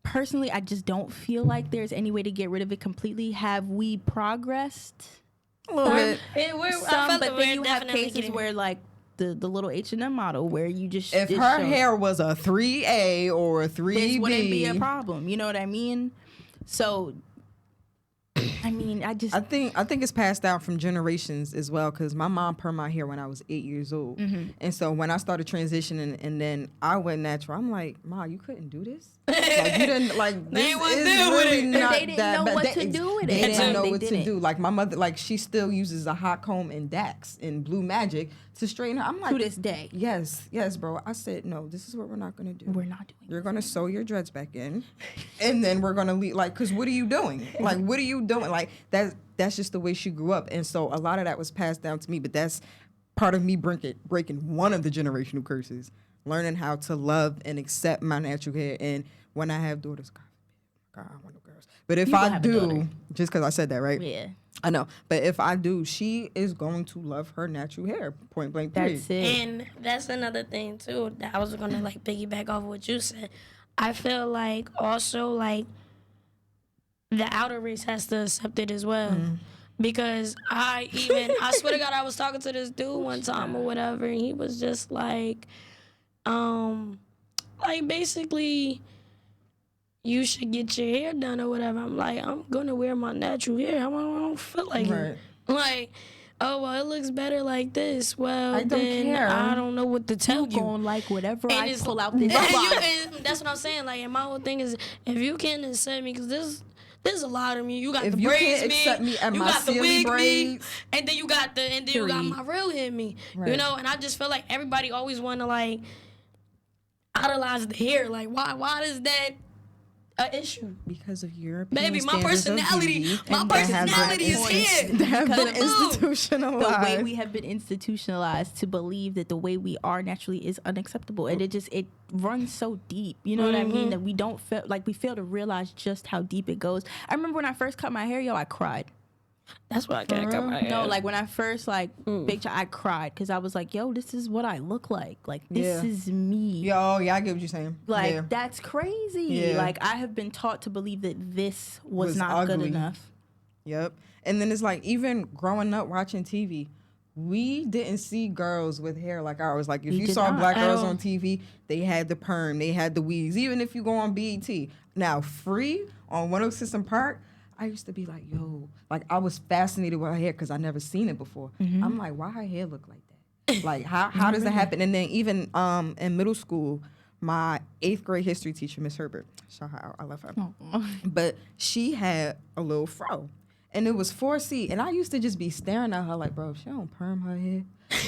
personally, I just don't feel like there's any way to get rid of it completely. Have we progressed? A little bit. Some, but then you have cases where, like, the little H&M model where you just If it her shows- hair was a 3A or a 3B, this wouldn't be a problem. You know what I mean? So, I mean, I think it's passed down from generations as well, because my mom permed my hair when I was 8 years old. And so when I started transitioning and then I went natural, I'm like, Ma, you couldn't do this? Like, you didn't, like, They this ain't wanna is deal with really it. not They didn't that know bad. what to do with it. They didn't know They what to didn't. do. Like, my mother, like, she still uses a hot comb and Dax and Blue Magic to straighten her. I'm like, to this day, yes, bro. I said, no, this is what we're not going to do. we're not doing You're gonna sew your dreads back in, and then we're gonna leave. Like, cause what are you doing? Like, what are you doing? Like, that's just the way she grew up, and so a lot of that was passed down to me. But that's part of me breaking one of the generational curses, learning how to love and accept my natural hair. And when I have daughters, God I don't want no girls. But if You gonna I have a daughter. do, just because I said that, right? Yeah. I know. But if I do, she is going to love her natural hair. Point blank. Period. That's it. And that's another thing too that I was gonna like piggyback off what you said. I feel like also like the outer race has to accept it as well. Because I swear to God, I was talking to this dude one time or whatever, and he was just like basically, you should get your hair done or whatever. I'm like, I'm gonna wear my natural hair. I don't feel like it. Like, oh well, it looks better like this. Well, I don't then care. I don't know what to tell You you. gonna like whatever And I it's- pull out this and box. and that's what I'm saying. Like, and my whole thing is, if you can't accept me, because there's a lot of me. You got If the you braids can't accept me and you my got the silly wig me, braids. and then you got my real hair me. You Right. know, and I just feel like everybody always want to like idolize the hair. Like, why is that an issue? Because of European Baby, my standards of personality, beauty, my and that has been personality is here. That have been Because of institutionalized. The way we have been institutionalized to believe that the way we are naturally is unacceptable, and it runs so deep. You know what I mean? That we don't feel like we fail to realize just how deep it goes. I remember when I first cut my hair, yo, I cried. That's why I can't cut my hair. No, like when I first I cried because I was like, yo, this is what I look like. Like this Yeah. is me. Yo, yeah, I get what you're saying. Like yeah. that's crazy. Yeah. Like I have been taught to believe that this was not ugly. good enough. Yep. And then it's like, even growing up watching TV, we didn't see girls with hair like ours. Like, if We you did saw not. black At girls all. on TV, they had the perm, they had the weaves. Even if you go on BET. Now, Free on 106 and Park, I used to be like, yo, like, I was fascinated with her hair because I never seen it before. I'm like, why her hair look like that? Like, how does that happen? And then even in middle school, my 8th grade history teacher, Miss Herbert, shout her out, I love her. But she had a little fro. And it was 4C. And I used to just be staring at her like, bro, she don't perm her hair.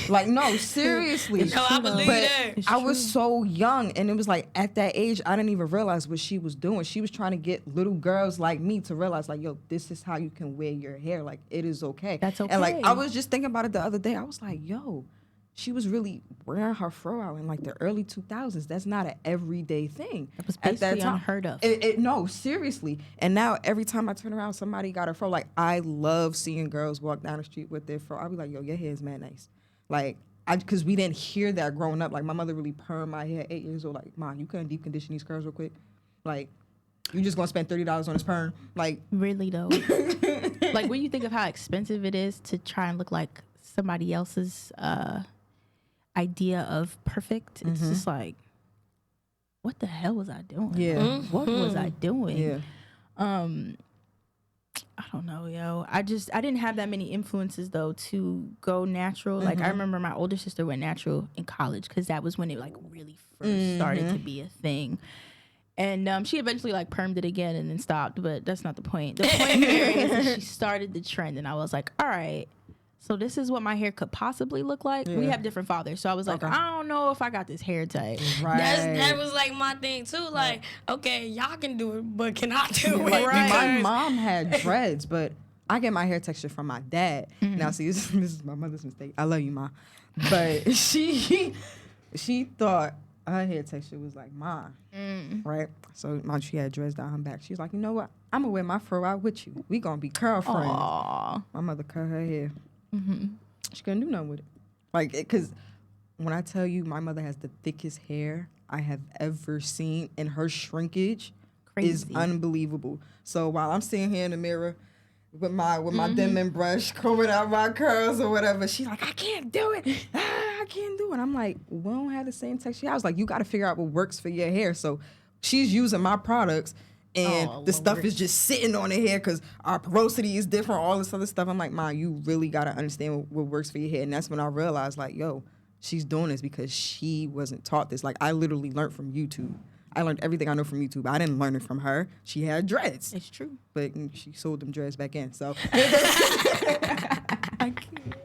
Like, no, seriously. No, I believe But that. I was so young, and it was like, at that age, I didn't even realize what she was doing. She was trying to get little girls like me to realize, like, yo, this is how you can wear your hair. Like, it is okay. That's And like, okay. I was just thinking about it the other day. I was like, yo, she was really wearing her fro out in like the early 2000s. That's not an everyday thing. It was at that basically time. unheard of. No, seriously. And now every time I turn around, somebody got a fro. Like, I love seeing girls walk down the street with their fro. I'll be like, yo, your hair is mad nice. Like, because we didn't hear that growing up. Like, my mother really permed my hair at 8 years old. Like, Mom, you couldn't deep condition these curls real quick. Like, you just gonna spend $30 on this perm. Like, Really though. Like when you think of how expensive it is to try and look like somebody else's idea of perfect, it's just like, what the hell was I doing? Yeah. Like, what was I doing? yeah. I don't know, yo. I didn't have that many influences though to go natural. Like I remember my older sister went natural in college because that was when it like really first started to be a thing. And she eventually like permed it again and then stopped, but that's not the point. The point here is that she started the trend, and I was like, all right, so this is what my hair could possibly look like. We Yeah. have different fathers, so I was like, Okay. I don't know if I got this hair type. Right. That was like my thing too. Like, okay, y'all can do it, but can I do it? Like, my Because- mom had dreads, but I get my hair texture from my dad. Now, see, this is my mother's mistake. I love you, Ma. But she thought her hair texture was like mine, right? So she had dreads down her back. She's like, you know what? I'm gonna wear my fro out with you. We gonna be curl friends. Aw. My mother cut her hair. She couldn't do nothing with it. Like, because when I tell you my mother has the thickest hair I have ever seen, and her shrinkage is Crazy. unbelievable. So while I'm sitting here in the mirror with my Denman brush, combing out my curls or whatever, she's like, I can't do it. I can't do it. I'm like, we don't have the same texture. I was like, you got to figure out what works for your hair. So she's using my products, and Oh, the stuff Lord. is just sitting on the hair because our porosity is different, all this other stuff. I'm like, Ma, you really got to understand what works for your hair. And that's when I realized, like, yo, she's doing this because she wasn't taught this. Like, I literally learned from YouTube. I learned everything I know from YouTube. I didn't learn it from her. She had dreads, It's true. but she sold them dreads back in. So I can't.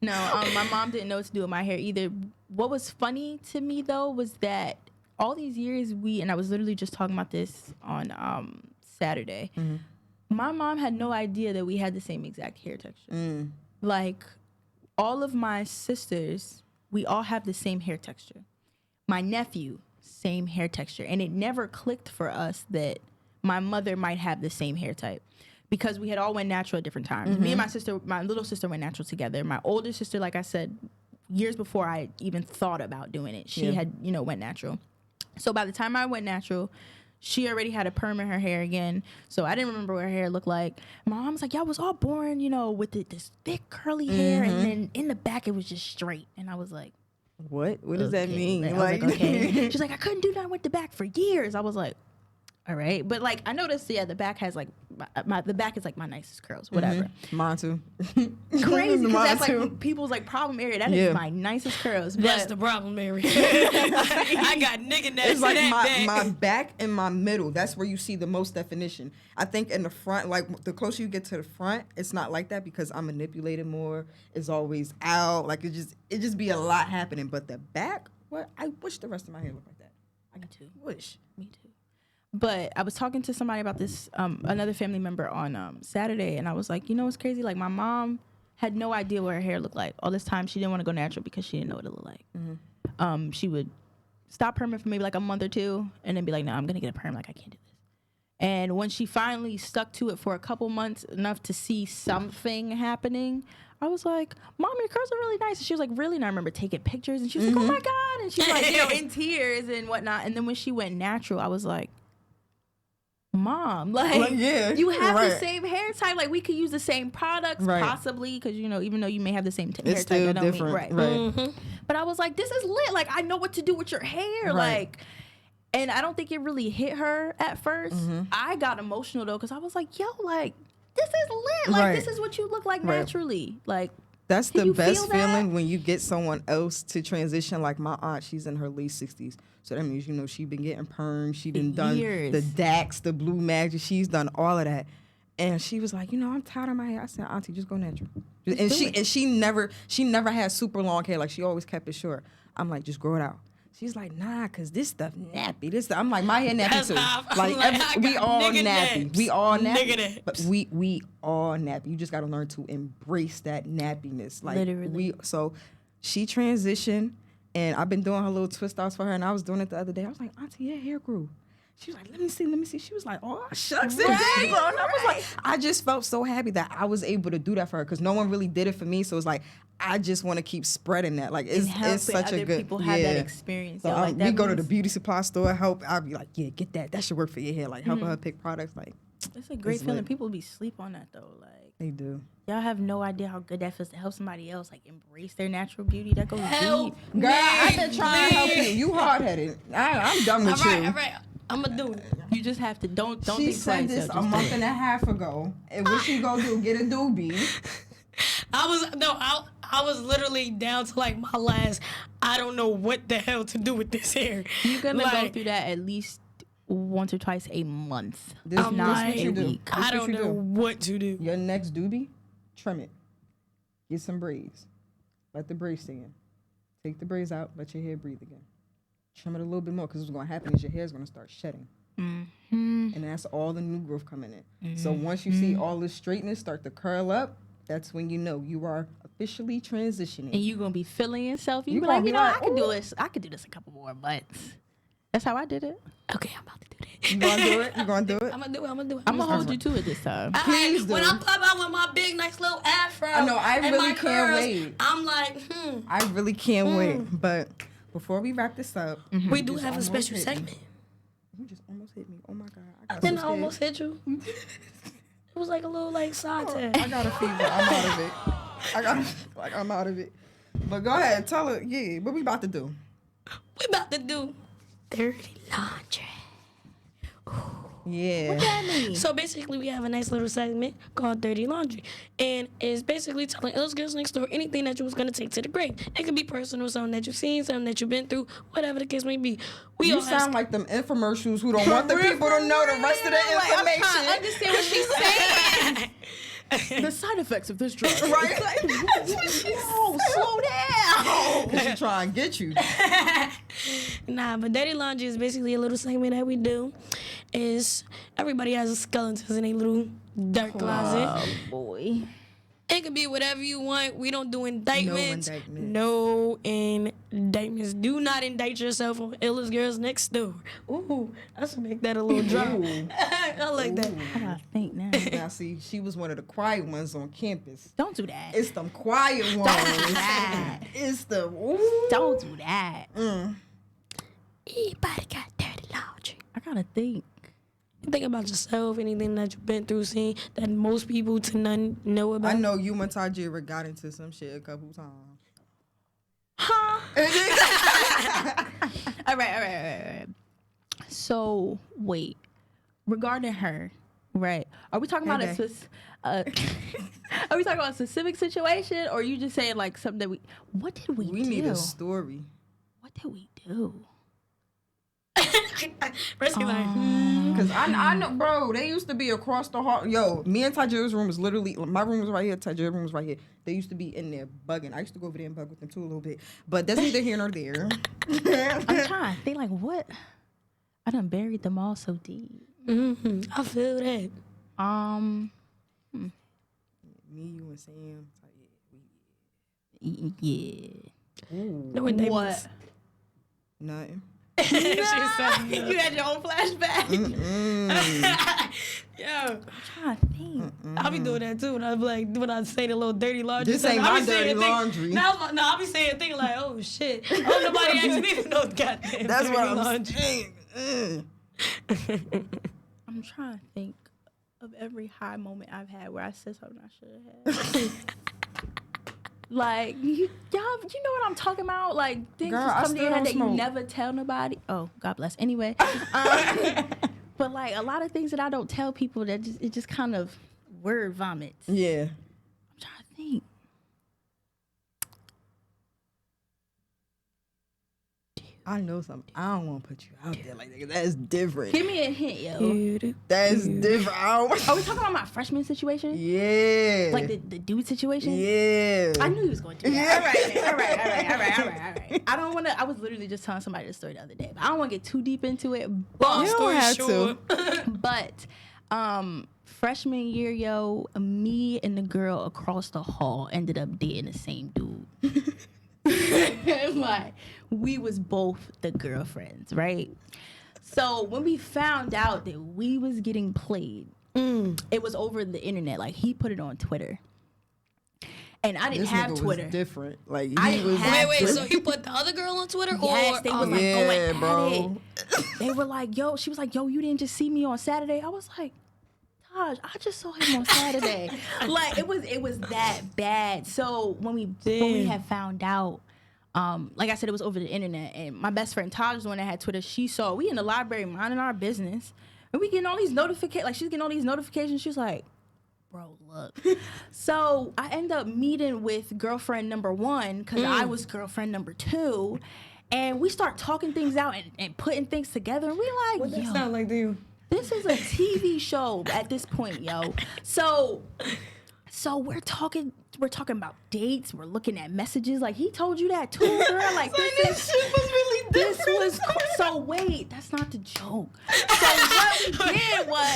No, my mom didn't know what to do with my hair either. What was funny to me though was that all these years and I was literally just talking about this on Saturday. My mom had no idea that we had the same exact hair texture. Like all of my sisters, we all have the same hair texture. My nephew, same hair texture, and it never clicked for us that my mother might have the same hair type. Because we had all went natural at different times. Me and my sister, my little sister went natural together. My older sister, like I said, years before I even thought about doing it, she had, went natural. So by the time I went natural, she already had a perm in her hair again. So I didn't remember what her hair looked like. My mom was like, y'all was all born, with this thick curly hair. And then in the back, it was just straight. And I was like, What does that mean? I was like, okay. She's like, I couldn't do that with the back for years. I was like, all right. But like, I noticed, the back has like, the back is like my nicest curls, whatever. Mine too. Crazy, because that's too. like people's like problem area. That is my nicest curls. That's But the problem area. I got nigga neck. It's like that my back and my middle. That's where you see the most definition. I think in the front, like the closer you get to the front, it's not like that because I'm manipulated more. It's always out. Like it just be a lot happening. But the back, I wish the rest of my hair looked like that. Me too. Wish. Me too. But I was talking to somebody about this, another family member on Saturday, and I was like, what's crazy? Like, my mom had no idea what her hair looked like. All this time, she didn't want to go natural because she didn't know what it looked like. She would stop perming for maybe like a month or two, and then be like, no, I'm going to get a perm. Like, I can't do this. And when she finally stuck to it for a couple months, enough to see something happening, I was like, Mom, your curls are really nice. And she was like, really? And I remember taking pictures, and she was like, oh, my God. And she was like, in tears and whatnot. And then when she went natural, I was like, Mom, like you have the same hair type. Like, we could use the same products, possibly, because, even though you may have the same hair type, still that don't different. mean, right. But I was like, this is lit. Like, I know what to do with your hair. Like, and I don't think it really hit her at first. I got emotional, though, because I was like, yo, like, this is lit. Like, this is what you look like naturally. Like, that's the best feeling when you get someone else to transition. Like my aunt, she's in her late 60s. So that means, she been getting perms. She done the Dax, the Blue Magic. She's done all of that. And she was like, I'm tired of my hair. I said, Auntie, just go natural. And she never had super long hair. Like, she always kept it short. I'm like, just grow it out. She's like, nah, because this stuff nappy. I'm like, my hair nappy too. Like, we all nappy. We all nappy. But we all nappy. You just got to learn to embrace that nappiness. Like, literally. So she transitioned, and I've been doing her little twist outs for her, and I was doing it the other day. I was like, Auntie, your hair grew. She was like, let me see. She was like, oh, shucks, it did, bro. And I was like, I just felt so happy that I was able to do that for her because no one really did it for me. So it's like, I just want to keep spreading that. Like, it's such a good, people have that experience. So like, we go to the beauty supply store, help. I'll be like, yeah, get that. That should work for your hair. Like, helping her pick products. Like, it's a great feeling. People be sleep on that though. Like, they do. Y'all have no idea how good that feels to help somebody else like embrace their natural beauty. That goes deep. Girl, I've been trying to help you. You hard headed. I'm done with you. All right. I'm gonna do it. You just have to don't she think said twice. This a month and a half ago. And what she gonna do? Get a doobie. I was literally down to like my last. I don't know what the hell to do with this hair. You're gonna go through that at least once or twice a month. I'm not a week. I don't know what to do. Your next doobie, trim it. Get some braids. Let the braids stay in. Take the braids out. Let your hair breathe again. Trim it a little bit more because what's going to happen is your hair is going to start shedding. And that's all the new growth coming in. So once you see all this straightness start to curl up, that's when you know you are officially transitioning. And you're going to be feeling yourself. You're like, I can do this. I could do this a couple more months. That's how I did it. Okay, I'm about to do that. You going to do it? You going to do it? I'm going to do it. I'm going to hold you to it this time. Please do. When I pop out with my big, nice little afro. I know. I really can't wait. I'm like, I really can't wait. But before we wrap this up, we do have a special segment. You just almost hit me. Oh my God. I almost hit you. It was like a little side tag. I got a fever. I'm out of it. I'm out of it. But go ahead. Tell her. Yeah. What we about to do? We about to do dirty laundry. Yeah. What that mean? So basically, we have a nice little segment called Dirty Laundry. And it's basically telling us girls next door anything that you was going to take to the grave. It could be personal, something that you've seen, something that you've been through, whatever the case may be. You sound like them infomercials who don't want the people to know the rest of the information. I'm trying to understand what she's saying. The side effects of this drug. Right? Whoa, slow down. Because she's trying to get you. Nah, but Dirty Laundry is basically a little segment that we do. Is everybody has skeletons in a little dirt closet. Oh, boy. It could be whatever you want. We don't do indictments. indictments. No indictments. Do not indict yourself on illest girls next door. Ooh, I should make that a little drop. I like that. I gotta think now. Now, see, she was one of the quiet ones on campus. Don't do that. It's them quiet ones. Don't do that. It's the ooh. Don't do that. Everybody got dirty laundry. I gotta think. Think about yourself, anything that you've been through, seen that most people to none know about. I know you and Tajira got into some shit a couple times. Huh? All right. So, wait. Regarding her, right? Are we talking about are we talking about a specific situation, or are you just saying like something that what did we do? We need a story. What did we do? Cause I know, bro. They used to be across the hall. Yo, me and Tajira's room was literally, my room was right here. Tajira's room was right here. They used to be in there bugging. I used to go over there and bug with them too a little bit, but that's neither here nor there. I'm trying to think like what. I done buried them all so deep. I feel that. Me, you, and Sam. Yeah. No indictments. What? Nothing. She said, You had your own flashback. yo, I'm trying to think. I'll be doing that too when I be like when I say the little dirty laundry. This stuff. ain't I my be saying dirty thing- laundry. No, I'll be saying things like, oh shit. Oh, nobody actually even knows goddamn That's dirty what I'm laundry. saying. I'm trying to think of every high moment I've had where I said something I should have. Like, y'all, you know what I'm talking about? Like, things Girl, just I come to still your head don't that you smoke. never tell nobody. Oh, God bless. Anyway. But, like, a lot of things that I don't tell people that it just kind of word vomits. Yeah. I'm trying to think. I know something. I don't want to put you out there like that. That's different. Give me a hint, yo. That's different. I don't Are we talking about my freshman situation? Yeah. Like the dude situation? Yeah. I knew he was going to do that. All right. I don't want to. I was literally just telling somebody the story the other day, but I don't want to get too deep into it. But, You don't have to. but freshman year, yo, me and the girl across the hall ended up dating the same dude. Like, we was both the girlfriends, right? So when we found out that we was getting played, it was over the internet. Like, he put it on Twitter. And I didn't This have nigga Twitter. was different. Like, I he didn't was. have Wait, so he put the other girl on Twitter? Yes, or, they was like yeah, going at bro. it. They were like, yo, she was like, yo, you didn't just see me on Saturday. I was like, Taj, I just saw him on Saturday. Like, it was that bad. So when we had found out, like I said, it was over the internet, and my best friend Taj was the one that had Twitter. She saw we in the library minding our business, and we getting all these notifications. Like, she's getting all these notifications. She's like, bro, look. So I end up meeting with girlfriend number 1 because I was girlfriend number 2, and we start talking things out and putting things together, and we like, What that yo, sound like to you? this is a TV show at this point, yo. So we're talking about dates. We're looking at messages. Like, he told you that too, girl. Like, this shit was really this different. was so wait, that's not the joke. So what we did was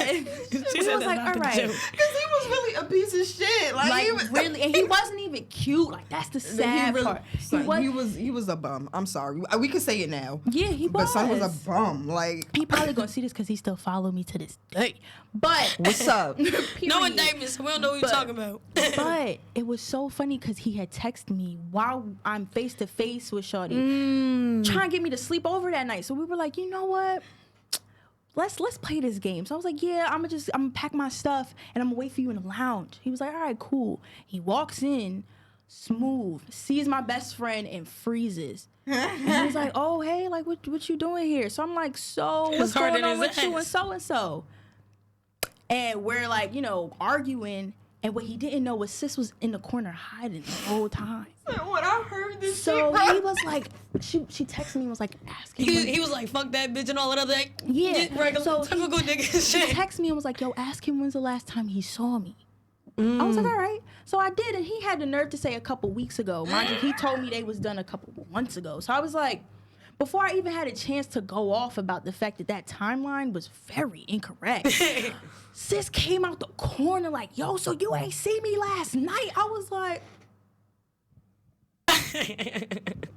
She we said was that's like, not all the right. joke. Because he was really a piece of shit. Like, he was, Really, and he wasn't even cute. Like, that's the sad part. He was a bum. I'm sorry. We can say it now. Yeah, he But was. son was a bum. Like, He probably gonna see this because he still follow me to this day. But what's up? No period. indictments. We don't know what you're talking about. But it was so funny because he had texted me while I'm face to face with Shorty, trying to get me to sleep over that night. So we were like, you know what? Let's play this game. So I was like, yeah, I'm gonna pack my stuff and I'm gonna wait for you in the lounge. He was like, all right, cool. He walks in, smooth, sees my best friend and freezes. And he was like, oh, hey, like, what you doing here? So I'm like, so what's hard going in on his with you and ass. so-and-so? And we're like, arguing. And what he didn't know was sis was in the corner hiding the whole time. When I heard this So shit, bro. he was like, she texted me and was like, asking him. He was like, fuck that bitch and all that other Yeah. regular So typical nigga She shit. texted me and was like, yo, ask him when's the last time he saw me. I was like, all right. So I did, and he had the nerve to say a couple weeks ago. Mind you, he told me they was done a couple months ago. So I was like, before I even had a chance to go off about the fact that timeline was very incorrect, sis came out the corner like, yo, so you ain't see me last night? I was like...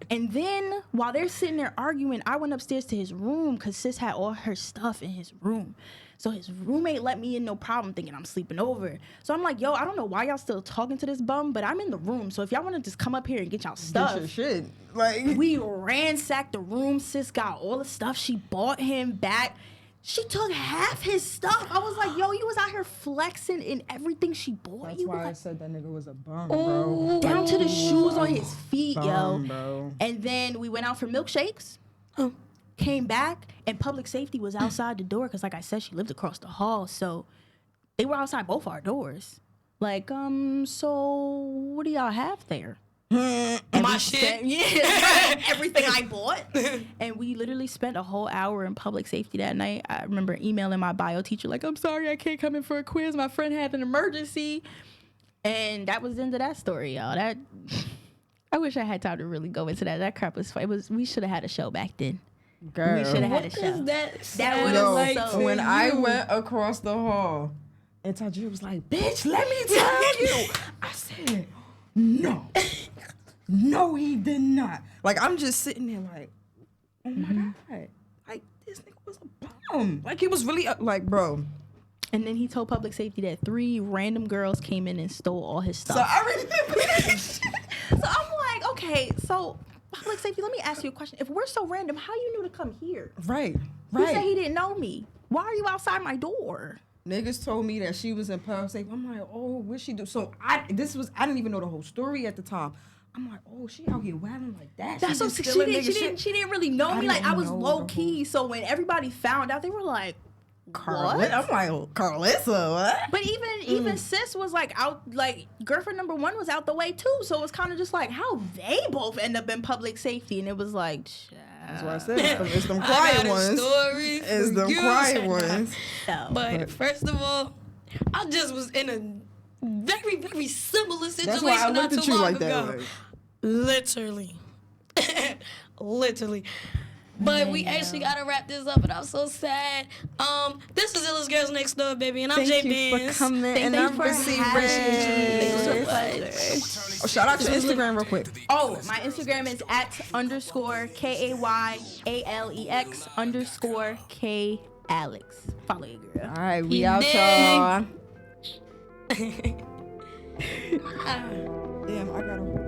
And then while they're sitting there arguing, I went upstairs to his room because sis had all her stuff in his room. So his roommate let me in, no problem, thinking I'm sleeping over. So I'm like, yo, I don't know why y'all still talking to this bum, but I'm in the room. So if y'all want to just come up here and get y'all stuff. Get your shit. Like, we ransacked the room. Sis got all the stuff. She bought him back. She took half his stuff. I was like, yo, you was out here flexing in everything she bought. that's you why I like, said that nigga was a bum, bro. down to the shoes on his feet, Bum, yo. bro. And then we went out for milkshakes. Came back, and public safety was outside the door because, like I said, she lived across the hall. So they were outside both our doors. Like, so what do y'all have there? My shit. Everything I bought. And we literally spent a whole hour in public safety that night. I remember emailing my bio teacher like, I'm sorry I can't come in for a quiz. My friend had an emergency. And that was the end of that story, y'all. That I wish I had time to really go into that. That crap was fun. We should have had a show back then. Girl. We should have had a show. That would Yo, have so when I went across the hall, and Tajir was like, bitch, let me tell you. I said, no. No, he did not. Like, I'm just sitting there like, oh my God. Like, this nigga was a bum. Like, he was really, like, bro. And then he told public safety that 3 random girls came in and stole all his stuff. So I remember that shit. So I'm like, okay, so public safety, let me ask you a question. If we're so random, how you knew to come here? Right, He said right. he didn't know me. Why are you outside my door? Niggas told me that she was in public safety. I'm like, oh, what she do? So I didn't even know the whole story at the time. I'm like, oh, she out here wilding like that. That's what just she stealing didn't. nigga shit. She didn't really know I me. Like I didn't was know low the key. So when everybody found out, they were like, What? I'm like, Carlissa, what? But even sis was like out, like girlfriend number 1 was out the way too. So it was kind of just like how they both end up in public safety, and it was like, That's why I said it's them I quiet got a ones. story It's for them you. quiet ones. no. But first of all, I just was in a very, very similar situation That's why I not looked at too you long like ago. that. Like, Literally. Literally. But we actually gotta wrap this up, and I'm so sad. This is Illis Girls Next Door, baby, and I'm thank J you Benz. for coming, Thank and you I'm for receiving. having Thank Oh, shout out to Instagram real quick. Oh, my Instagram is @_KAYALEX_KAlex. Follow your girl. All right, we You out, dig? y'all. Damn, I gotta.